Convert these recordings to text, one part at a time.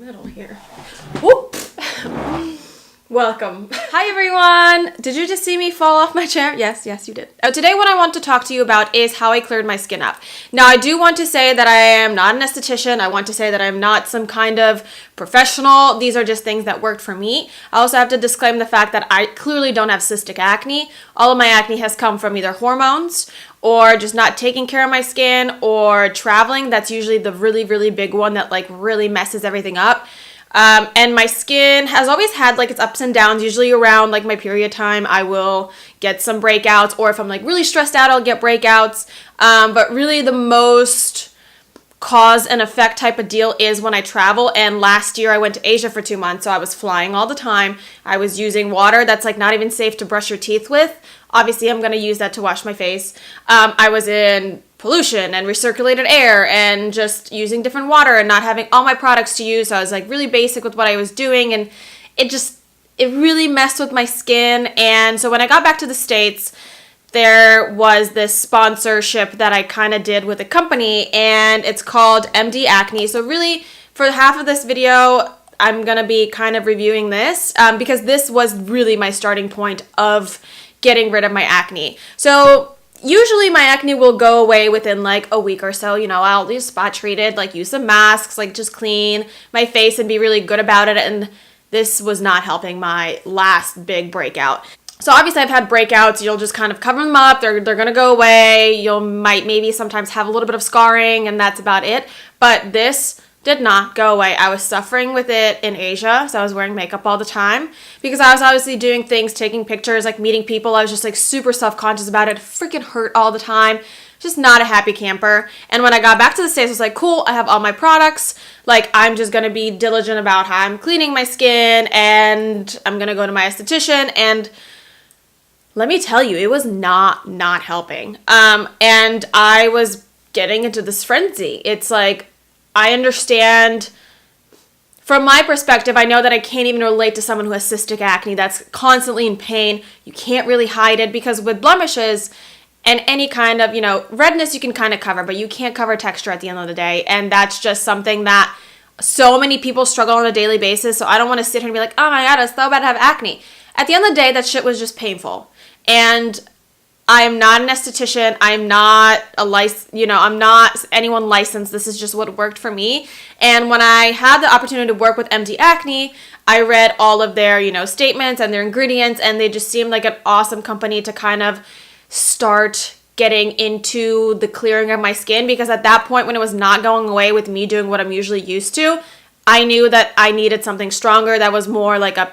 Middle here. Whoop! Welcome. Hi everyone! Did you just see me fall off my chair? Yes, you did. Today what I want to talk to you about is how I cleared my skin up. Now I do want to say that I am not an esthetician. I want to say that I'm not some kind of professional. These are just things that worked for me. I also have to disclaim the fact that I clearly don't have cystic acne. All of my acne has come from either hormones or just not taking care of my skin or traveling. That's usually the really big one that like really messes everything up. And my skin has always had like its ups and downs. Usually around like my period time, I will get some breakouts, or if I'm like really stressed out, I'll get breakouts. But really the most cause and effect type of deal is when I travel. And last year I went to Asia for 2 months, so I was flying all the time. I was using water that's like not even safe to brush your teeth with. Obviously I'm going to use that to wash my face. I was in pollution and recirculated air and just using different water and not having all my products to use. So I was like really basic with what I was doing, and it really messed with my skin. And so when I got back to the States, there was this sponsorship that I kind of did with a company, and it's called MDacne. So really for half of this video, I'm going to be kind of reviewing this because this was really my starting point of getting rid of my acne. So usually my acne will go away within like a week or so. You know, I'll do spot treated, like use some masks, like just clean my face and be really good about it. And this was not helping my last big breakout. So obviously I've had breakouts. You'll just kind of cover them up. They're going to go away. You'll maybe sometimes have a little bit of scarring, and that's about it. But this did not go away. I was suffering with it in Asia, so I was wearing makeup all the time because I was obviously doing things, taking pictures, like meeting people. I was just like super self-conscious about it. Freaking hurt all the time. Just not a happy camper. And when I got back to the States, I was like, cool, I have all my products. Like, I'm just going to be diligent about how I'm cleaning my skin, and I'm going to go to my esthetician. And let me tell you, it was not helping. And I was getting into this frenzy. It's like, I understand from my perspective, I know that I can't even relate to someone who has cystic acne that's constantly in pain. You can't really hide it because with blemishes and any kind of, redness you can kind of cover, but you can't cover texture at the end of the day. And that's just something that so many people struggle on a daily basis. So I don't want to sit here and be like, oh my God, it's so bad to have acne. At the end of the day, that shit was just painful. And I am not an esthetician. I'm not I'm not anyone licensed. This is just what worked for me. And when I had the opportunity to work with MDacne, I read all of their, statements and their ingredients, and they just seemed like an awesome company to kind of start getting into the clearing of my skin, because at that point when it was not going away with me doing what I'm usually used to, I knew that I needed something stronger that was more like a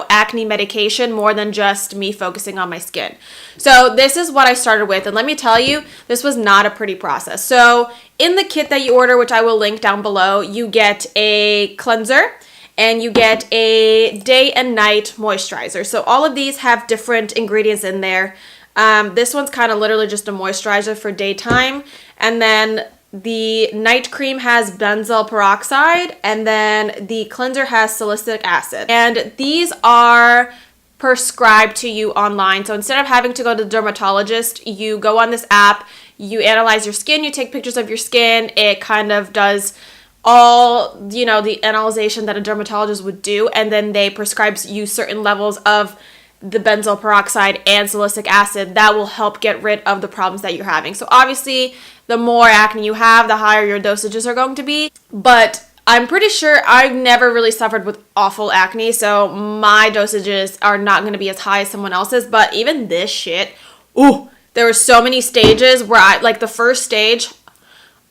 acne medication more than just me focusing on my skin. So this is what I started with. And let me tell you, this was not a pretty process. So in the kit that you order, which I will link down below, you get a cleanser and you get a day and night moisturizer. So all of these have different ingredients in there. This one's kind of literally just a moisturizer for daytime. And then the night cream has benzoyl peroxide, and then the cleanser has salicylic acid. And these are prescribed to you online. So instead of having to go to the dermatologist, you go on this app, you analyze your skin, you take pictures of your skin. It kind of does all, the analyzation that a dermatologist would do, and then they prescribe you certain levels of the benzoyl peroxide and salicylic acid that will help get rid of the problems that you're having. So obviously, the more acne you have, the higher your dosages are going to be. But I'm pretty sure I've never really suffered with awful acne, so my dosages are not going to be as high as someone else's. But even this shit, there were so many stages where the first stage,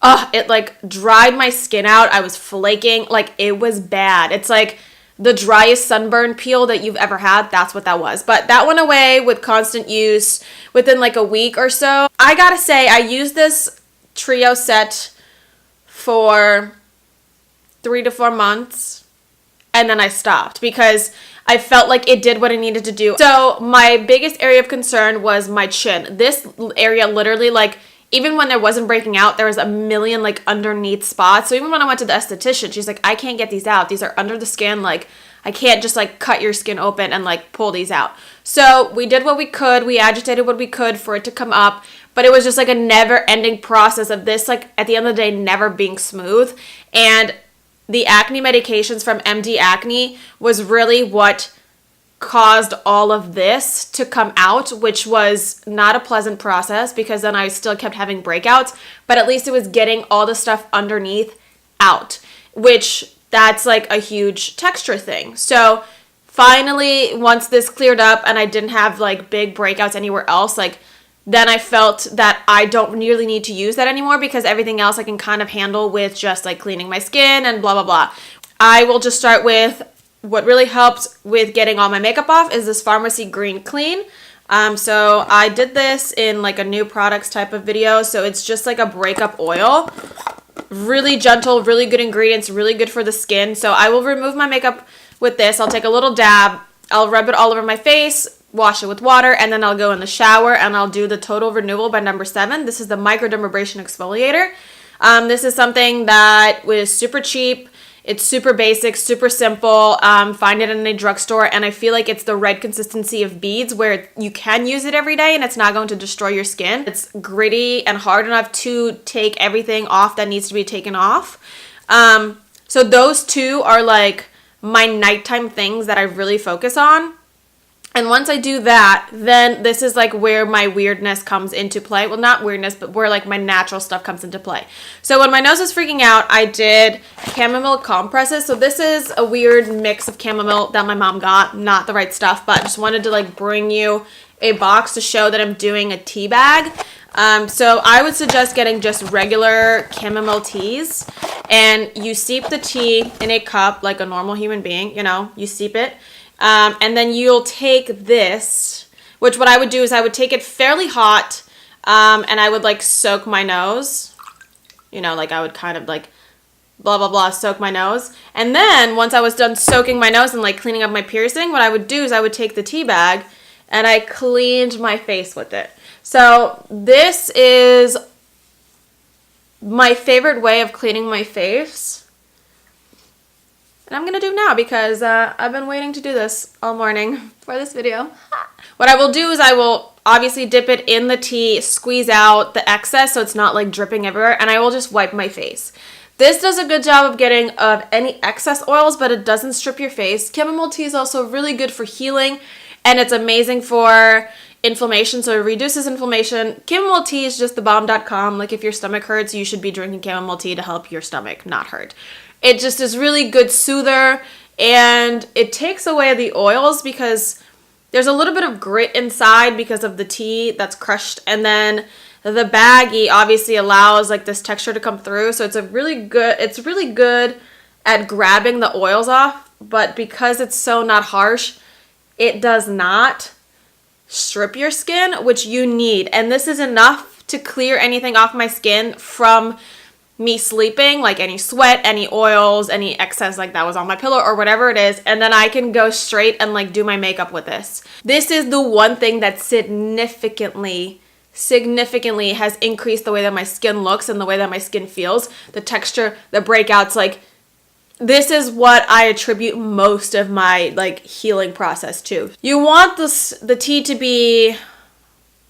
it like dried my skin out. I was flaking, like it was bad. It's like the driest sunburn peel that you've ever had. That's what that was. But that went away with constant use within like a week or so. I gotta say, I used this trio set for 3 to 4 months, and then I stopped because I felt like it did what it needed to do. So my biggest area of concern was my chin. This area literally, like, even when there wasn't breaking out, there was a million like underneath spots. So even when I went to the esthetician, she's like, I can't get these out. These are under the skin. Like, I can't just like cut your skin open and like pull these out. So we did what we could. We agitated what we could for it to come up. But it was just like a never ending process of this, like at the end of the day, never being smooth. And the acne medications from MDacne was really what caused all of this to come out, which was not a pleasant process because then I still kept having breakouts, but at least it was getting all the stuff underneath out, which that's like a huge texture thing. So finally, once this cleared up and I didn't have like big breakouts anywhere else, like then I felt that I don't really need to use that anymore because everything else I can kind of handle with just like cleaning my skin and blah, blah, blah. I will just start with what really helps with getting all my makeup off is this Pharmacy Green Clean. So I did this in like a new products type of video. So it's just like a breakup oil. Really gentle, really good ingredients, really good for the skin. So I will remove my makeup with this. I'll take a little dab. I'll rub it all over my face, wash it with water, and then I'll go in the shower and I'll do the Total Renewal by number 7. This is the microdermabrasion exfoliator. This is something that was super cheap. It's super basic, super simple. Find it in a drugstore, and I feel like it's the right consistency of beads where you can use it every day and it's not going to destroy your skin. It's gritty and hard enough to take everything off that needs to be taken off. So those two are like my nighttime things that I really focus on. And once I do that, then this is like where my weirdness comes into play. Well, not weirdness, but where like my natural stuff comes into play. So when my nose was freaking out, I did chamomile compresses. So this is a weird mix of chamomile that my mom got. Not the right stuff, but I just wanted to like bring you a box to show that I'm doing a tea bag. So I would suggest getting just regular chamomile teas. And you steep the tea in a cup like a normal human being. You know, you steep it. And then you'll take this, which what I would do is I would take it fairly hot, and I would like soak my nose, you know, like I would kind of like blah, blah, blah, soak my nose. And then once I was done soaking my nose and like cleaning up my piercing, what I would do is I would take the tea bag and I cleaned my face with it. So this is my favorite way of cleaning my face. And I'm going to do now because I've been waiting to do this all morning for this video. What I will do is I will obviously dip it in the tea, squeeze out the excess so it's not like dripping everywhere, and I will just wipe my face. This does a good job of getting any excess oils, but it doesn't strip your face. Chamomile tea is also really good for healing, and it's amazing for inflammation, so it reduces inflammation. Chamomile tea is just thebomb.com. Like if your stomach hurts, you should be drinking chamomile tea to help your stomach not hurt. It just is really good soother, and it takes away the oils because there's a little bit of grit inside because of the tea that's crushed, and then the baggie obviously allows like this texture to come through, so it's really good at grabbing the oils off, but because it's so not harsh, it does not strip your skin, which you need. And this is enough to clear anything off my skin from me sleeping, like any sweat, any oils, any excess like that was on my pillow or whatever it is, and then I can go straight and like do my makeup with this. This is the one thing that significantly has increased the way that my skin looks and the way that my skin feels, the texture, the breakouts. Like this is what I attribute most of my like healing process to. You want the tea to be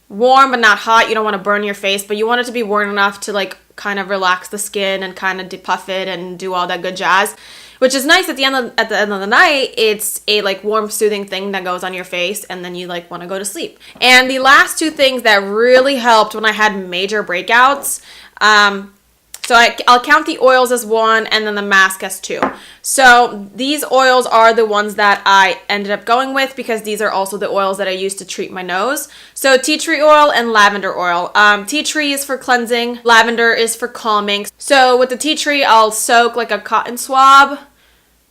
warm but not hot. You don't want to burn your face, but you want it to be warm enough to like kind of relax the skin and kind of depuff it and do all that good jazz, which is nice. At the end of the night, it's a like warm, soothing thing that goes on your face, and then you like want to go to sleep. And the last two things that really helped when I had major breakouts, so I'll count the oils as 1 and then the mask as 2. So these oils are the ones that I ended up going with because these are also the oils that I use to treat my nose. So tea tree oil and lavender oil. Tea tree is for cleansing. Lavender is for calming. So with the tea tree, I'll soak like a cotton swab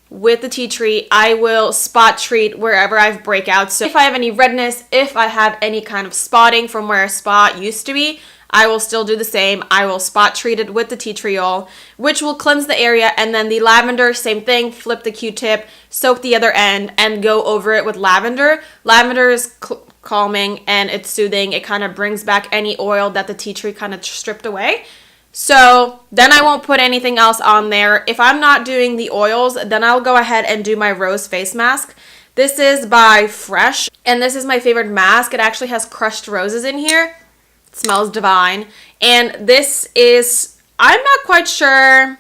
with the tea tree. I will spot treat wherever I have breakouts. So if I have any redness, if I have any kind of spotting from where a spot used to be, I will still do the same. I will spot treat it with the tea tree oil, which will cleanse the area. And then the lavender, same thing, flip the Q-tip, soak the other end, and go over it with lavender. Lavender is calming and it's soothing. It kind of brings back any oil that the tea tree kind of stripped away. So then I won't put anything else on there. If I'm not doing the oils, then I'll go ahead and do my rose face mask. This is by Fresh, and this is my favorite mask. It actually has crushed roses in here. Smells divine. And this is, I'm not quite sure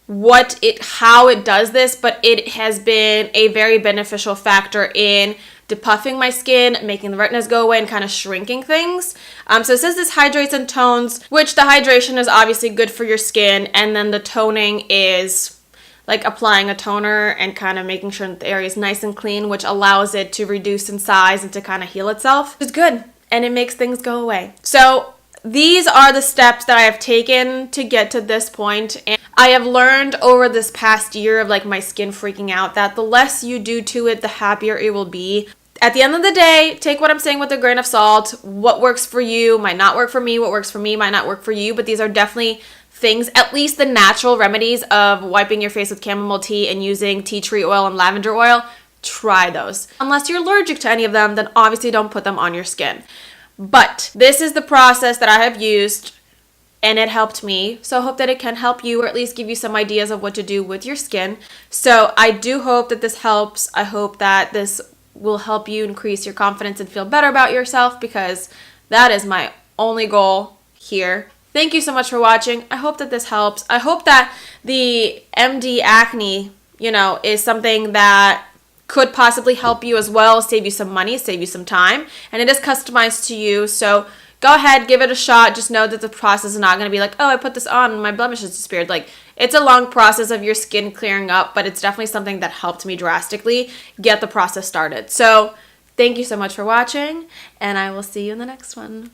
how it does this, but it has been a very beneficial factor in depuffing my skin, making the redness go away, and kind of shrinking things. So it says this hydrates and tones, which the hydration is obviously good for your skin, and then the toning is like applying a toner and kind of making sure that the area is nice and clean, which allows it to reduce in size and to kind of heal itself. It's good, and it makes things go away. So these are the steps that I have taken to get to this point, and I have learned over this past year of like my skin freaking out that the less you do to it, the happier it will be. At the end of the day, take what I'm saying with a grain of salt. What works for you might not work for me. What works for me might not work for you, but these are definitely things, at least the natural remedies of wiping your face with chamomile tea and using tea tree oil and lavender oil. Try those. Unless you're allergic to any of them, then obviously don't put them on your skin. But this is the process that I have used, and it helped me. So I hope that it can help you, or at least give you some ideas of what to do with your skin. So I do hope that this helps. I hope that this will help you increase your confidence and feel better about yourself, because that is my only goal here. Thank you so much for watching. I hope that this helps. I hope that the MDacne, is something that could possibly help you as well, save you some money, save you some time, and it is customized to you. So go ahead, give it a shot. Just know that the process is not going to be like, oh, I put this on and my blemishes disappeared. Like, it's a long process of your skin clearing up, but it's definitely something that helped me drastically get the process started. So thank you so much for watching, and I will see you in the next one.